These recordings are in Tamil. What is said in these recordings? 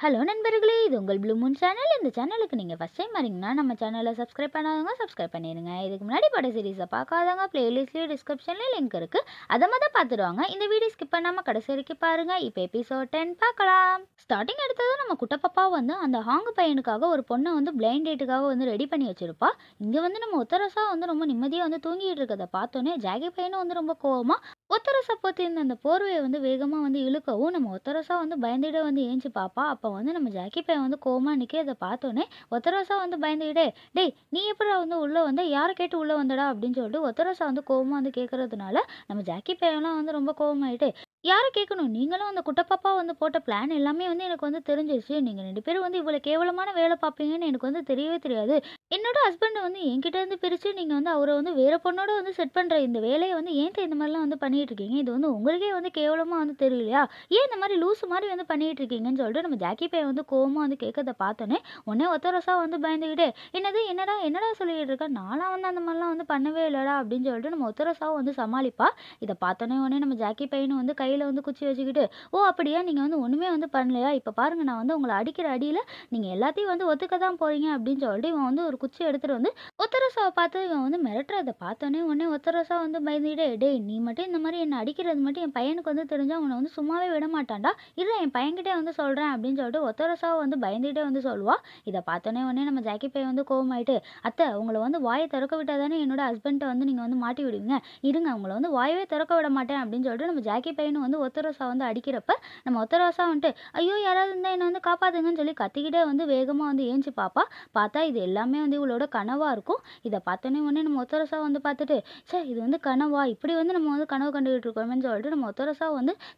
ஹலோ நண்பர்களே! இது உங்கள் ப்ளூ மூன் சேனல். இந்த சேனலுக்கு நீங்க ஃபர்ஸ்ட் டைம் வரீங்கன்னா, நம்ம சேனல சப்ஸ்கிரைப் பண்ணாதவங்க சப்ஸ்கிரைப் பண்ணிருங்க. இதுக்கு முன்னாடி பட சீரிஸ பார்க்காதவங்க பிளேலிஸ்ட்லயும் டிஸ்கிரிப்ஷன்லயும் லிங்க் இருக்கு. அத பார்த்துட்டு வாங்க. இந்த வீடியோ ஸ்கிப் பண்ணாம கடைசி வரைக்கும் பாருங்க. இப்ப எபிசோட் 10 பார்க்கலாம். ஸ்டார்ட்டிங் எடுத்ததும் நம்ம குட்ட பாப்பா அந்த ஹாங்கு பையனுக்காக ஒரு பொண்ண பிளைண்ட் டேட்டுக்காக ரெடி பண்ணி வச்சிருப்பா. இங்க நம்ம ஒத்தரசா ரொம்ப நிம்மதியா தூங்கிட்டு இருக்கத பார்த்தோனே, ஜாகி பையனும் ரொம்ப கோவமா ஒத்தரசா போத்தி இருந்த அந்த போர்வைய வேகமா இழுக்கவும், நம்ம ஒத்தரசா பயந்துட்டே ஏஞ்சி பாப்பா. அப்ப நம்ம ஜாக்கி பையன் கோவமா நிக்கிறத பார்த்தோனே, ஒத்தரோசா பயந்துக்கிட்டே, "டேய் நீ எப்புட்றா உள்ள வந்த? யார கேட்டு உள்ள வந்தடா?" அப்படின்னு சொல்லிட்டு ஒத்தரோசா கோவமா கேட்கறதுனால, நம்ம ஜாக்கி பையன்லாம் ரொம்ப கோவமாயிட்டு, "யார கேட்கணும்? நீங்களும் அந்த குட்ட பாப்பா போட்ட பிளான் எல்லாமே எனக்கு தெரிஞ்சிருச்சு. நீங்க 2 பேரும் இவ்வளோ கேவலமான வேலை பார்ப்பீங்கன்னு எனக்கு தெரியவே தெரியாது. என்னோட ஹஸ்பண்ட என்கிட்ட இருந்து பிரிச்சு நீங்க அவர வேற பொண்ணோட செட் பண்ற இந்த வேலைய ஏன்ட்ட இந்த மாரிலாம் பண்ணிட்டு இருக்கீங்க? இது உங்களுக்கே கேவலமா தெரியலையா? ஏன் இந்த மாரி லூசு மாரி பண்ணிட்டு இருக்கீங்கன்னு சொல்லிட்டு நம்ம ஜாக்கி பையன் கோவமா கேட்கறத பார்த்தோனே, உடனே ஒத்தரோசா பயந்துகிட்டே, "என்னது? என்னடா என்னடா சொல்லிட்டு இருக்க? நான்லாம் அந்த மாரிலாம் பண்ணவே இல்லடா" அப்படின்னு சொல்லிட்டு நம்ம ஒத்தரோசாவும் சமாளிப்பா. இத பார்த்தோனே உடனே நம்ம ஜாக்கி பையனும் கையில குச்சி வச்சுக்கிட்டு, "ஓ! அப்படியா? நீங்க ஒண்ணுமே பண்ணலையா? இப்ப பாருங்க நான் உங்கள அடிக்கிற அடியில நீங்க எல்லாத்தையும் ஒத்துக்க தான் போறீங்க" அப்படின்னு சொல்லிட்டு இவன் ஒரு குச்சி எடுத்துட்டு ஒத்தரோசாவ பார்த்து இவன் மிரட்டுறத பார்த்தோனே, உடனே ஒத்தரோசா பயந்துகிட்டே, "டேய் நீ மட்டும் இந்த மாரி என்ன அடிக்கிறது மட்டும் என் பையனுக்கு தெரிஞ்சா உன்ன சும்மாவே விட மாட்டான்டா. இருடா என் பையன்கிட்டயே சொல்றேன்" அப்படின்னு சொல்லிட்டு ஒத்தரோசாவ பயந்துகிட்டே சொல்லுவா. இத பார்த்தோனே உடனே நம்ம ஜாக்கி பையன் கோவமாயிட்டு, "அத்தை உங்கள வாய திறக்க விட்டா தானே என்னோட ஹஸ்பண்ட்ட நீங்க மாட்டி விடுவீங்க. இருங்க உங்கள வாயவே திறக்க விட மாட்டேன்" அப்படின்னு சொல்லிட்டு நம்ம ஜாக்கி பையனும் ஒத்தரோசா அடிக்கிறப்ப, நம்ம ஒத்தரோசா "ஐயோ! யாராவது இருந்தா என்ன காப்பாத்துங்கன்னு" சொல்லி கத்திக்கிட்டே வேகமா ஏஞ்சி பாப்பா. பார்த்தா இது எல்லாமே இவளோட கனவா இருக்கும். இத பார்த்தோனே உடனே நம்ம ஒத்தரோசா பார்த்துட்டு, ச்சே! இது கனவா? இப்படி நம்ம கனவு கண்டுகிட்டு இருக்கோமேன்னு சொல்லிட்டு நம்ம ஒத்தரோசா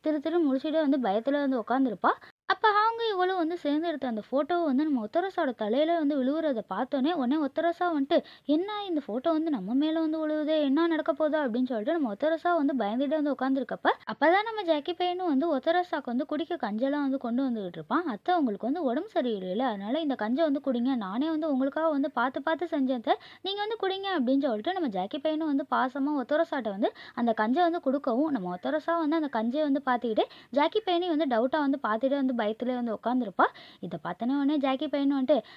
திரு திருன்னு முழிச்சுட்டே பயத்துல உட்காந்துருப்பா. அப்ப அவங்க இவளும் சேர்ந்து எடுத்த அந்த ஃபோட்டோவ நம்ம ஒத்தரோசாவோட தலையில விழுவுறத பார்த்தோனே, உடனே ஒத்தரோசா "என்ன இந்த ஃபோட்டோ நம்ம மேல விழுவுதே! என்ன நடக்க போதா?" அப்படின்னு சொல்லிட்டு நம்ம ஒத்தரோசா பயந்துட்டே உட்காந்துருக்கப்ப, அப்பதான் நம்ம ஜாக்கி பையனும் ஒத்தரோசாக்கு குடிக்க கஞ்செல்லாம் கொண்டு வந்துகிட்டு இருப்பான். "அத்தை உங்களுக்கு உடம்பு சரியில்லைல, அதனால இந்த கஞ்ச குடிங்க. நானே உங்களுக்காக பார்த்து பார்த்து செஞ்சேன் அத்தை. நீங்க குடிங்க" அப்படின்னு சொல்லிட்டு நம்ம ஜாக்கி பையனும் பாசமா ஒத்தரோசாட்ட அந்த கஞ்ச குடுக்கவும், நம்ம ஒத்தரோசா அந்த கஞ்சைய பார்த்துக்கிட்டு, ஜாக்கி பையனையும் டவுட்டா பார்த்துட்டே பயத்திலே உட்காந்துருப்பா. இத பார்த்தோனே உடனே ஜாக்கி பையன்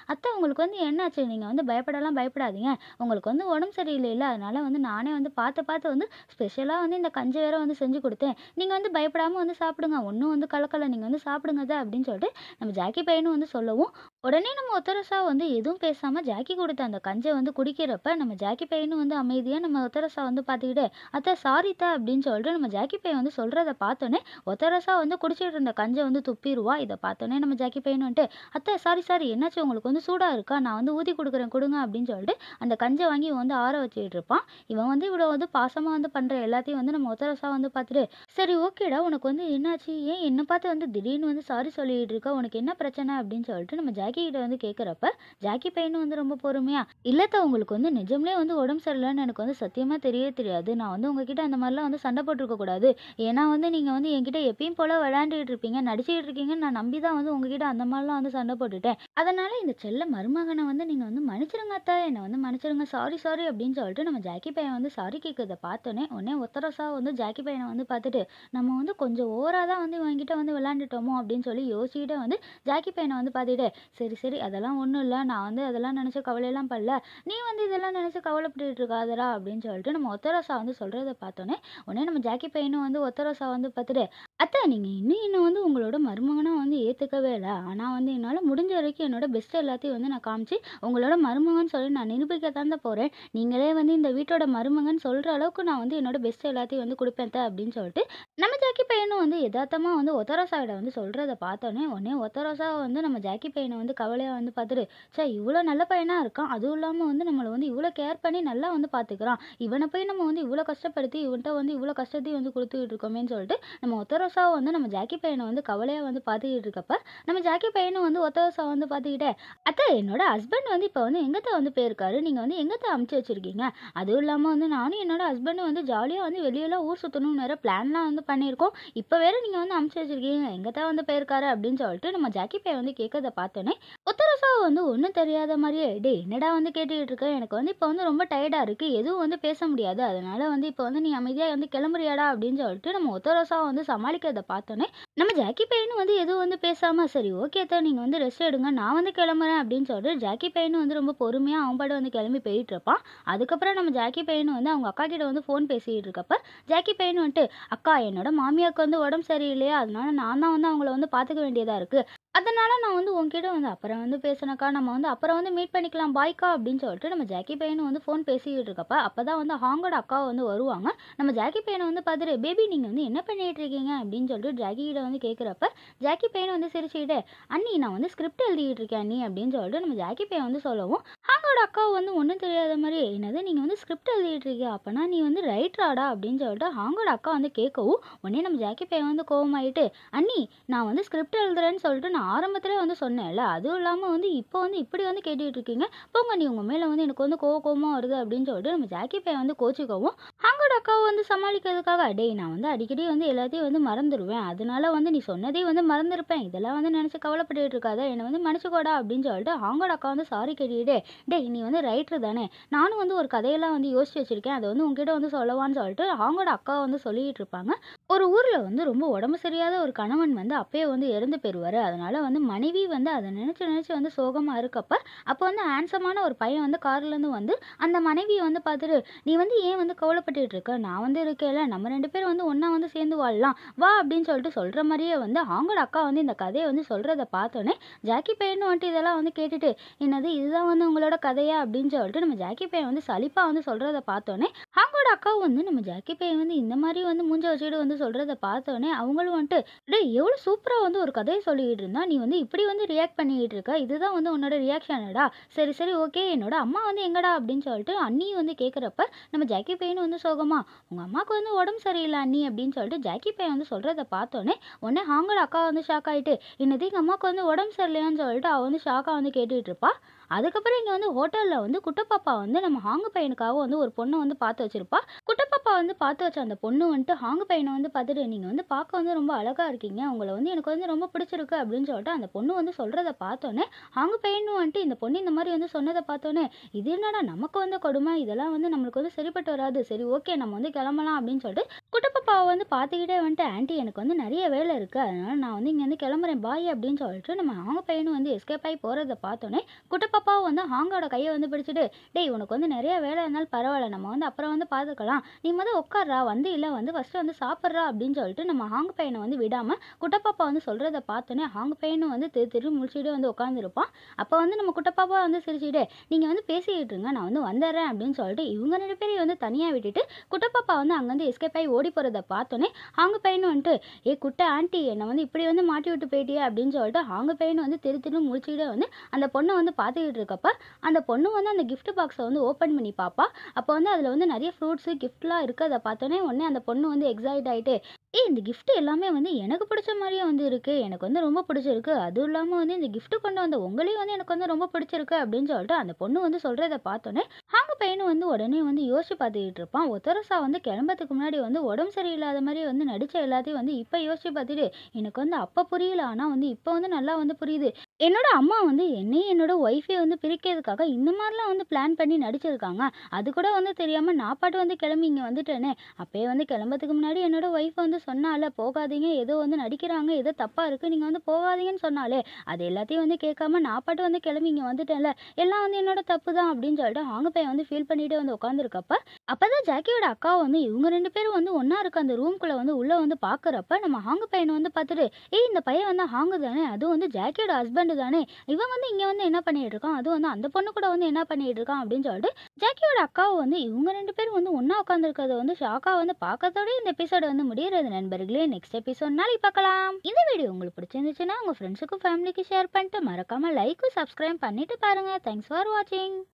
"அத்தை உங்களுக்கு என்னாச்சு? நீங்க பயப்படலாம் பயப்படாதீங்க. உங்களுக்கு உடம்பு சரியில்லைல்ல, அதனால நானே பார்த்து பார்த்து ஸ்பெஷலா இந்த கஞ்சி வேற செஞ்சு குடுத்தேன். நீங்க பயப்படாம சாப்பிடுங்க. ஒண்ணும் கலக்கல. நீங்க சாப்பிடுங்க அத்த" அப்படின்னு சொல்லிட்டு நம்ம ஜாக்கி பையனும் சொல்லவும், உடனே நம்ம ஒத்தரோசா எதுவும் பேசாம ஜாக்கி குடுத்த அந்த கஞ்ச குடிக்கிறப்ப, நம்ம ஜாக்கி பையனும் அமைதியா நம்ம ஒத்தரோசா பார்த்துக்கிட்டு, "அத்த சாரி அத்த" அப்படின்னு சொல்லிட்டு நம்ம ஜாக்கி பையன் சொல்றத பார்த்தோனே, ஒத்தரோசா குடிச்சிட்டு இருந்த கஞ்ச துப்பிருவா. இத பார்த்தோனே நம்ம ஜாக்கி பையன் "அத்த சாரி சாரி என்னாச்சு உங்களுக்கு சூடா இருக்கா? நான் ஊத்தி குடுக்குறேன் குடுங்க" அப்படின்னு சொல்லிட்டு அந்த கஞ்ச வாங்கி இவன் ஆற வச்சுக்கிட்டு இருப்பான். இவன் இவ்வளோ பாசமா பண்ற எல்லாத்தையும் நம்ம ஒத்தரோசா பார்த்துட்டு, "சரி ஓகேடா உனக்கு என்னாச்சு? ஏன் என்ன பார்த்து திடீர்னு சாரி சொல்லிட்டு இருக்க? உனக்கு என்ன பிரச்சனை?" அப்படின்னு சொல்லிட்டு நம்ம ஜாக்கி கிட்ட கேட்கிறப்ப, ஜாக்கி பையனும் ரொம்ப பொறுமையா, "இல்ல அத்த உங்களுக்கு நிஜம்லே உடம்பு சரியில்லன்னு எனக்கு சத்தியமா தெரியவே தெரியாது. நான் உங்ககிட்ட அந்த மாரிலாம் சண்டை போட்டுருக்க கூடாது. ஏன்னா நீங்க என்கிட்ட எப்பயும் போல விளையாண்டுட்டு இருப்பீங்க, நடிச்சுக்கிட்டு இருக்கீங்கன்னு நான் நம்பி தான் உங்ககிட்ட அந்த மாரிலாம் சண்டை போட்டுட்டேன். அதனால இந்த செல்ல மருமகன நீங்க மன்னிச்சிடுங்க அத்த. என்ன மன்னிச்சிடுங்க. சாரி சாரி" அப்படின்னு சொல்லிட்டு நம்ம ஜாக்கி பையன் சாரி கேட்கிறத பார்த்தோனே, உடனே ஒத்தரோசா ஜாக்கி பையன பார்த்துட்டு, நம்ம கொஞ்சம் ஓவரா தான் இவன்கிட்ட விளையாண்டுட்டோமோ அப்படின்னு சொல்லி யோசிச்சுக்கிட்டே ஜாக்கி பையன பார்த்துட்டு, "சரி சரி அதெல்லாம் ஒண்ணும் இல்ல. நான் அதெல்லாம் நினைச்சு கவலையெல்லாம் படல. நீ இதெல்லாம் நினைச்சு கவலைப்பட்டுட்டு இருக்காதடா" அப்படின்னு சொல்லிட்டு நம்ம ஒத்தரோசா சொல்றத பார்த்தோனே, உடனே நம்ம ஜாக்கி பையனும் ஒத்தரோசா பார்த்துட்டு, "அத்த நீங்க இன்னும் என்ன உங்களோட மருமகனா ஏத்துக்கவே இல்ல. ஆனா என்னால முடிஞ்ச வரைக்கும் என்னோட பெஸ்ட் எல்லாத்தையும் நான் காமிச்சு, உங்களோட மருமகன்னு சொல்லி நான் நிரூபிக்க தான்டா போறேன். நீங்களே இந்த வீட்டோட மருமகன்னு சொல்ற அளவுக்கு நான் என்னோட பெஸ்ட் எல்லாத்தையும் குடுப்பேன் அத்த" அப்படின்னு சொல்லிட்டு நம்ம ஜாக்கி பையனும் எதார்த்தமா ஒத்தரோசாகிட்ட சொல்றத பார்த்தோனே, உடனே ஒத்தரோசா நம்ம ஜாக்கி பையன கவலையா பார்த்துட்டு, ச்சே! இவ்ளோ நல்ல பையனா இருக்கான். அதுவும் இல்லாம நம்மள இவ்ளோ கேர் பண்ணி நல்லா பார்த்துக்கிறான். இவன போய் நம்ம இவ்ளோ கஷ்டப்படுத்தி இவன்ட்ட இவ்ளோ கஷ்டத்தையும் குடுத்துக்கிட்டு இருக்கோமேன்னு சொல்லிட்டு, நம்ம ஒத்தரோசா நம்ம ஜாக்கி பையன கவலையா பார்த்துக்கிட்டு இருக்கப்ப, நம்ம ஜாக்கி பையனும் ஒத்தரோசா பார்த்துக்கிட்டே, "அத்த என்னோட ஹஸ்பண்ட் இப்ப எங்கத்த போயிருக்காரு? நீங்க எங்கத்த அனுப்பிச்சு வச்சிருக்கீங்க? அதுவும் இல்லாம நானும் என்னோட ஹஸ்பண்டும் ஜாலியா வெளியலாம் ஊர் சுத்தணும்னு வேற பிளான்லாம் பண்ணியிருக்கோம். இப்ப வேற நீங்க அனுப்பிச்சு வச்சிருக்கீங்க. எங்கத்த போயிருக்காரு?" அப்படின்னு சொல்லிட்டு நம்ம ஜாக்கி பையன் கேட்கறத பார்த்தோனே, ஒத்தரோசா வந்து ஒண்ணும் தெரியாத மாரியே, "டேய் என்னடா வந்து கேட்டுக்கிட்டு இருக்க? எனக்கு வந்து இப்ப வந்து ரொம்ப டயர்டா இருக்கு. எதுவும் வந்து பேச முடியாது. அதனால வந்து இப்ப வந்து நீ அமைதியா வந்து கிளம்புறியாடா?" அப்படின்னு சொல்லிட்டு நம்ம ஒத்தரோசா வந்து சமாளிக்கிறத பார்த்தோனே, நம்ம ஜாக்கி பையனும் வந்து எதுவும் வந்து பேசாம, "சரி ஓகே அத்த நீங்க வந்து ரெஸ்ட் எடுங்க. நான் வந்து கிளம்புறேன்" அப்படின்னு சொல்லிட்டு ஜாக்கி பையனும் வந்து ரொம்ப பொறுமையா அவன் பாட்டுக்கு வந்து கிளம்பி போயிட்டுருப்பான். அதுக்கப்புறம் நம்ம ஜாக்கி பையனும் வந்து அவங்க அக்கா கிட்ட வந்து ஃபோன் பேசிட்டு இருக்கப்ப, ஜாக்கி பையனும் வந்துட்டு, "அக்கா என்னோட மாமியாருக்கு வந்து உடம்பு சரியில்லையா, அதனால நான் தான் வந்து அவங்கள வந்து பார்த்துக்க வேண்டியதா இருக்கு. அதனால நான் வந்து உன்கிட்ட வந்து அப்புறம் வந்து பேசுனேன்க்கா. நம்ம வந்து அப்புறம் வந்து மீட் பண்ணிக்கலாம். பாய்க்கா" அப்படின்னு சொல்லிட்டு நம்ம ஜாக்கி பையனும் வந்து ஃபோன் பேசிக்கிட்டு இருக்கப்ப, அப்பதான் வந்து ஹாங்கோட அக்கா வந்து வருவாங்க. நம்ம ஜாக்கி பையன வந்து பார்த்துட்டு, "பேபி நீங்க வந்து என்ன பண்ணிட்டு இருக்கீங்க?" அப்படின்னு சொல்லிட்டு ஜாக்கி கிட்ட வந்து கேட்குறப்ப, ஜாக்கி பையனும் வந்து சிரிச்சுக்கிட்டே, "அண்ணி நான் வந்து ஸ்கிரிப்ட் எழுதிக்கிட்டு இருக்கேன் அண்ணி" அப்படின்னு சொல்லிட்டு நம்ம ஜாக்கி பையன் வந்து சொல்லவும், ஹாங்கோட அக்கா வந்து ஒண்ணும் தெரியாத மாரி, "என்னது நீங்க வந்து ஸ்கிரிப்ட் எழுதிட்டு இருக்கியா? அப்பன்னா நீ வந்து ரைட்டராடா?" அப்படின்னு சொல்லிட்டு ஹாங்கோட அக்கா வந்து கேட்கவும், உடனே நம்ம ஜாக்கி பையன் வந்து கோவமாயிட்டு, "அண்ணி நான் வந்து ஸ்கிரிப்ட் எழுதுறேன்னு சொல்லிட்டு நான் ஆரம்பத்திலே வந்து சொன்னேன்ல. அதுவும் இல்லாம வந்து இப்போ வந்து இப்படி வந்து கேட்டுட்டு இருக்கீங்க. போங்க நீ உங்க மேல வந்து எனக்கு வந்து கோவமா வருது" அப்படின்னு சொல்லிட்டு நம்ம ஜாக்கி பையன் வந்து கோச்சுக்கவும், ஹாங்கோட அக்காவ வந்து சமாளிக்கிறதுக்காக, "டேய் நான் வந்து அடிக்கடி வந்து எல்லாத்தையும் வந்து மறந்துருவேன். அதனால வந்து நீ சொன்னதையும் வந்து மறந்திருப்பேன். இதெல்லாம் வந்து நினைச்சு கவலைப்பட்டுட்டு இருக்காத. என்ன வந்து மன்னிச்சுக்கோடா" அப்படின்னு சொல்லிட்டு ஹாங்கோட அக்கா வந்து சாரி கேட்டுக்கிட்டே, "டேய் நீ வந்து ரைட்டர் தானே? நானும் வந்து ஒரு கதையெல்லாம் வந்து யோசிச்சு வச்சிருக்கேன். அத வந்து உன்கிட்ட வந்து சொல்லவான்னு" சொல்லிட்டு ஹாங்கோட அக்கா வந்து சொல்லிட்டு இருப்பாங்க. ஒரு ஊர்ல வந்து ரொம்ப உடம்பு சரியாத ஒரு கணவன் வந்து அப்பயே வந்து இறந்து போயிருவாரு. அதனால வந்து மனைவி வந்து அத நினைச்சு நினைச்சு வந்து சோகமா இருக்கப்ப, அப்ப வந்து ஹேண்ட்ஸமான ஒரு பையன் வந்து கார்லேருந்து வந்து அந்த மனைவிய வந்து பார்த்துட்டு, "நீ வந்து ஏன் வந்து கவலைப்பட்டுட்டு இருக்க? நான் வந்து இருக்கேன்ல. நம்ம 2 பேரும் வந்து ஒண்ணா வந்து சேர்ந்து வாழலாம். வா" அப்படின்னு சொல்லிட்டு சொல்ற மாரியே வந்து அவங்களோட அக்கா வந்து இந்த கதைய வந்து சொல்றத பார்த்தோனே, ஜாக்கி பையனும் வந்துட்டு இதெல்லாம் வந்து கேட்டுட்டு, "என்னது இதுதான் வந்து உங்களோட கதையா?" அப்படின்னு சொல்லிட்டு நம்ம ஜாக்கி பையன் வந்து சலிப்பா வந்து சொல்றத பார்த்தோனே, அவங்களோட அக்காவும் வந்து நம்ம ஜாக்கி பையன் வந்து இந்த மாரி வந்து மூஞ்ச வச்சுக்கிட்டு வந்து சொல்றத பார்த்தோனே, அவங்களும் வந்துட்டு, "டேய் எவ்வளோ சூப்பரா வந்து ஒரு கதைய சொல்லிக்கிட்டு இருந்தா, நீ வந்து இப்படி வந்து ரியாக்ட் பண்ணிக்கிட்டு இருக்க. இதுதான் வந்து உன்னோட ரியாக்ஷனாடா? சரி, சரி ஓகே. என்னோட அம்மா வந்து எங்கடா?" அப்படின்னு சொல்லிட்டு அண்ணியும் வந்து கேட்குறப்ப, நம்ம ஜாக்கி பையனும் வந்து சோகமா, "உங்க அம்மாவுக்கு வந்து உடம்பு சரியில்ல அண்ணி" அப்படின்னு சொல்லிட்டு ஜாக்கி பையன் வந்து சொல்றத பார்த்தோனே, உடனே அவங்களோட அக்கா வந்து ஷாக் ஆயிட்டு, "என்னது எங்க அம்மாவுக்கு வந்து உடம்பு சரியில்லையான்னு?" சொல்லிட்டு அவ வந்து ஷாக்கா வந்து கேட்டுட்டு இருப்பா. அதுக்கப்புறம் இங்க வந்து ஹோட்டல்ல வந்து குட்டப்பாப்பா வந்து நம்ம ஹாங்கு பையனுக்காக வந்து ஒரு பொண்ண வந்து பார்த்து வச்சிருப்பா. குட்டப்பாப்பா வந்து பார்த்து வச்ச அந்த பொண்ணு வந்துட்டு ஹாங்கு பையன வந்து பார்த்துட்டு, "நீங்க வந்து பார்க்க வந்து ரொம்ப அழகா இருக்கீங்க. உங்கள வந்து எனக்கு வந்து ரொம்ப பிடிச்சிருக்கு" அப்படின்னு சொல்லிட்டு அந்த பொண்ணு வந்து சொல்றத பார்த்தோனே, ஹாங்கு பையனும் வந்துட்டு இந்த பொண்ணு இந்த மாரி வந்து சொன்னத பார்த்தோனே, "இது என்னடா நமக்கு வந்து கொடுமை. இதெல்லாம் வந்து நம்மளுக்கு வந்து சரிப்பட்டு வராது. சரி ஓகே நம்ம வந்து கிளம்பலாம்" அப்படின்னு சொல்லிட்டு குட்டப்பாப்பாவ வந்து பார்த்துக்கிட்டே வந்துட்டு, "ஆன்டி எனக்கு வந்து நெறைய வேலை இருக்கு. அதனால நான் வந்து இங்கேருந்து கிளம்புறேன். பாய்" அப்படின்னு சொல்லிட்டு நம்ம ஹாங்கு பையனும் வந்து எஸ்கேப் ஆயி போறத பார்த்தோனே, குட்டப்பாப்பாவும் வந்து ஹாங்கோட கைய வந்து பிடிச்சுட்டு, "டேய் உனக்கு வந்து நெறைய வேலை இருந்தாலும் பரவால்ல. நம்ம வந்து அப்புறம் வந்து பார்த்துக்கலாம். நீ மொத உட்கார்றா. வந்தீல்ல வந்து ஃபர்ஸ்ட்டு வந்து சாப்பிட்றா" அப்படின்னு சொல்லிட்டு நம்ம ஹாங்கு பையன வந்து விடாம குட்டப்பாப்பா வந்து சொல்றத பார்த்தோனே, ஹாங்கு பையனும் வந்து திரு திருன்னு முழிச்சுக்கிட்டே வந்து உட்காந்துருப்பான். அப்ப வந்து நம்ம குட்டப்பாப்பா வந்து சிரிச்சுக்கிட்டே, "நீங்க வந்து பேசிக்கிட்டு இருங்க. நான் வந்து வந்துர்றேன்" அப்படின்னு சொல்லிட்டு இவங்க 2 பேரையும் வந்து தனியா விட்டுட்டு, குட்டப்பாப்பா வந்து அங்கருந்து எஸ்கேப் ஆயி ஓடி போறத பார்த்தோனே, ஹாங்கு பையனும் வந்துட்டு, "ஏய் குட்ட ஆன்டி என்ன வந்து இப்படி வந்து மாட்டி விட்டு போயிட்டியே" அப்படின்னு சொல்லிட்டு ஹாங்கு பையனும் வந்து திரு திருன்னு முழிச்சுக்கிட்டே வந்து அந்த பொண்ண வந்து பார்த்துக்கிட்டு இருக்கப்ப, அந்த பொண்ணு வந்து அந்த கிஃப்ட் பாக்ஸ வந்து ஓப்பன் பண்ணி பாப்பா. அப்ப வந்து அதுல வந்து நெறைய ஃப்ரூட்ஸு, கிஃப்ட்லாம் இருக்கத பார்த்தோனே, உடனே அந்த பொண்ணு வந்து எக்ஸைட் ஆயிட்டு, "ஏய் இந்த கிஃப்ட் எல்லாமே வந்து எனக்கு பிடிச்ச மாரியே வந்து இருக்கு. எனக்கு வந்து ரொம்ப பிடிச்சிருக்கு. அதுவும் இல்லாம வந்து இந்த கிஃப்ட் கொண்டு வந்த உங்களையும் வந்து எனக்கு வந்து ரொம்ப பிடிச்சிருக்கு" அப்படின்னு சொல்லிட்டு அந்த பொண்ணு வந்து சொல்றத பார்த்தோனே, ஹாங்கு பையனும் வந்து உடனே வந்து யோசிச்சு பார்த்துக்கிட்டு இருப்பான். ஒத்தரோசா வந்து கிளம்புறதுக்கு முன்னாடி வந்து உடம்பு சரியில்லாத மாரி வந்து நடிச்ச எல்லாத்தையும் வந்து இப்ப யோசிச்சு பார்த்துட்டு, "எனக்கு வந்து அப்ப புரியல. ஆனா வந்து இப்ப வந்து நல்லா வந்து புரியுது. என்னோட அம்மா வந்து என்னையும் என்னோட ஒய்ஃபையும் வந்து பிரிக்கிறதுக்காக இந்த மாரிலாம் வந்து பிளான் பண்ணி நடிச்சிருக்காங்க. அது கூட வந்து தெரியாம நான் பாட்டு வந்து கிளம்பி இங்க வந்துட்டேனே. அப்பயே வந்து கிளம்புறதுக்கு முன்னாடி என்னோட ஒய்ஃப் வந்து சொன்னால, போகாதீங்க ஏதோ வந்து நடிக்கிறாங்க. ஏதோ தப்பா இருக்கு. நீங்க வந்து போகாதீங்கன்னு சொன்னாளே. அது எல்லாத்தையும் வந்து கேட்காம நான் பாட்டு வந்து கிளம்பி இங்க வந்துட்டேன்ல. எல்லாம் வந்து என்னோட தப்பு தான்" அப்படின்னு சொல்லிட்டு ஹாங்கு பையன் வந்து ஃபீல் பண்ணிட்டே வந்து உட்காந்துருக்கப்ப, அப்பதான் ஜாக்கியோட அக்கா வந்து இவங்க 2 பேரும் வந்து ஒண்ணா இருக்க அந்த ரூம்குள்ள வந்து உள்ள வந்து பார்க்குறப்ப, நம்ம ஹாங்கு பையன வந்து பார்த்துட்டு, "ஏய் இந்த பையன் வந்து ஹாங்கு தானே. அதுவும் வந்து ஜாக்கியோட ஹஸ்பண்ட் தானே. இவன் வந்து இங்க வந்து என்ன பண்ணிட்டு இருக்கான்? அதுவும் வந்து அந்த பொண்ணு கூட வந்து என்ன பண்ணிட்டு இருக்கான்?" அப்படின்னு சொல்லிட்டு ஜாக்கியோட அக்காவும் வந்து இவங்க 2 பேரும் வந்து ஒண்ணா உட்காந்துருக்கிறத வந்து ஷாக்கா வந்து பார்க்கறதோடயே இந்த எபிசோட் வந்து முடியறது நண்பர்களே. நெக்ஸ்ட் எபிசோட் நாளைக்கு பார்க்கலாம். இந்த வீடியோ உங்களுக்கு பிடிச்சிருந்துச்சுன்னா உங்க ஃப்ரெண்ட்ஸுக்கும் ஃபேமிலிக்கு ஷேர் பண்ணிட்டு மறக்காம லைக்கும் சப்ஸ்கிரைப் பண்ணிட்டு பாருங்க. தேங்க்ஸ் ஃபார் வாட்சிங்.